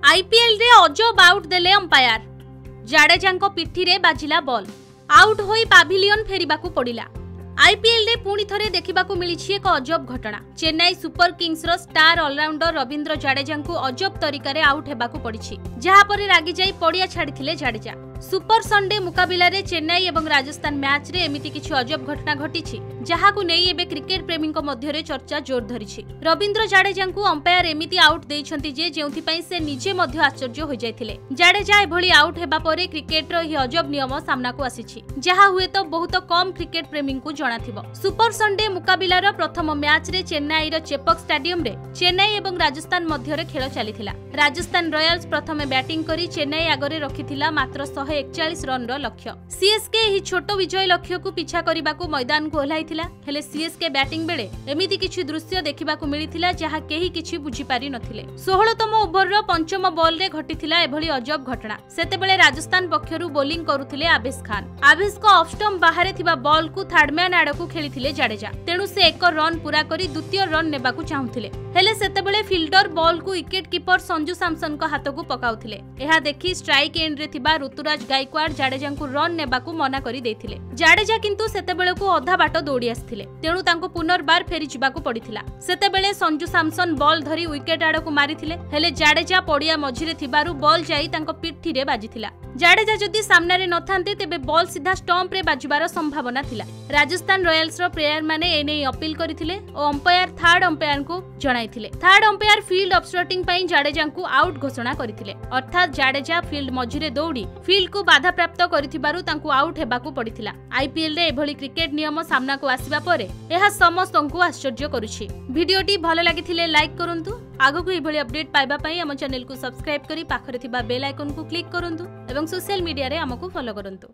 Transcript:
IPL रे अजब out देले अंपायर। जाडेजांको पिठी रे बाजिला बॉल, आउट होई पाभिलियन फेरिबाकू पड़िला। आईपीएल रे पुणी थरे देखिबाकू मिलिछि एक अजब घटना। चेन्नई सुपर किंग्स रो स्टार ऑलराउंडर रविंद्र जाडेजांको अजब तरीका रे आउट हेबाकू पड़िछि, जहा परे रागी जाई पड़िया छाड़िथिले जाडेजा। सुपर संडे मुकाबिला रे चेन्नई एवं राजस्थान मैच रे एमिति किछि अजब घटना घटिछि, जहाकू नेई एबे क्रिकेट प्रेमी मध्य रे चर्चा जोर धरिछि। रविंद्र जाडेजांको अंपायर एमिति आउट देइछन्ति जे जेउथि पई से निजे मध्य आश्चर्य होई जायथिले। जाडेजा एभली आउट हेबा परे क्रिकेट रो हि अजब नियम सामना को आसीछि, जहा हुए तो बहुत कम क्रिकेट प्रेमी को जणाथिबो। सुपर संडे मुकाबिला रो प्रथम मैच रे चेन्नई रो चेपक स्टेडियम रे चेन्नई एवं राजस्थान मध्य रे खेल चलीथिला। राजस्थान रॉयल्स प्रथमे बैटिंग करी चेन्नई आगरे रखिथिला मात्र 141 रन रो लक्ष्य। सीएसके ही छोट विजय लक्ष्य को पिछा करबाकू मैदान को ओह्लाइथिला, हेले सीएसके बैटिंग बेले एमिति किछि दृश्य देखिबाकू मिलिथिला जहा केही किछि बुझी पारि नथिले। 16तम ओभर रो पंचम बॉल रे घटिथिला एभली अजब घटना। सेतेबेले राजस्थान पक्षरु बोलिंग करुथिले आवेश खान। आवेश को ऑफ स्टंप बाहरे थिबा बॉल को थर्डमैन आडकू खेलिथिले जाडेजा, तेणु से एक रन पूरा करी द्वितीय रन नेबाकू चाहुथिले। हेले सेतेबेले फील्डर बॉल को विकेट कीपर संजू सैमसन को हाथ को पकाउथिले। एहा देखि स्ट्राइक एंड रे थिबा ऋतुराज गायकवाड जाडेजा को रन नेबाकू मना करी देथिले। जाडेजा किंतु सेतेबेले को अधा बाट दौड़ी आस्थिले, तेणु तांको पुनर्बार फेरी जिबाकू पड़िथिला। सेतेबेले संजू सैमसन बॉल धरी विकेट आडकू मारिथिले, हेले जाडेजा पड़िया मझिरे थिबारु बॉल जाई तांको पिठी रे बाजिथिला। जाडेजा जदि सामने रे नथांते तेबे बॉल सीधा स्टंप रे बाजिबार संभावना थिला। राजस्थान रॉयल्स रो प्लेयर माने एने अपील करिथिले और अंपायर थर्ड अंपायर को जणाइथिले। थर्ड अंपायर फील्ड ऑब्स्ट्रक्टिंग पई जाडेजा को आउट घोषणा करिथिले, अर्थात जाडेजा फील्ड मझिरे दौड़ी फील्ड को बाधा प्राप्त करिथिबारु तांको आउट हेबाकू पड़िथिला। आईपीएल रे एभली क्रिकेट नियम सामना को आसीबा परे एहा समस्तंकु आश्चर्य करूछि। वीडियोटी भलो लागिथिले लाइक करंतु। आगो को एभली अपडेट पाइबा पई हम चैनल को सब्सक्राइब करी पाखरे थिबा बेल आइकन को क्लिक करंतु एवं सोशल मीडिया रे हमकु फॉलो करंतु।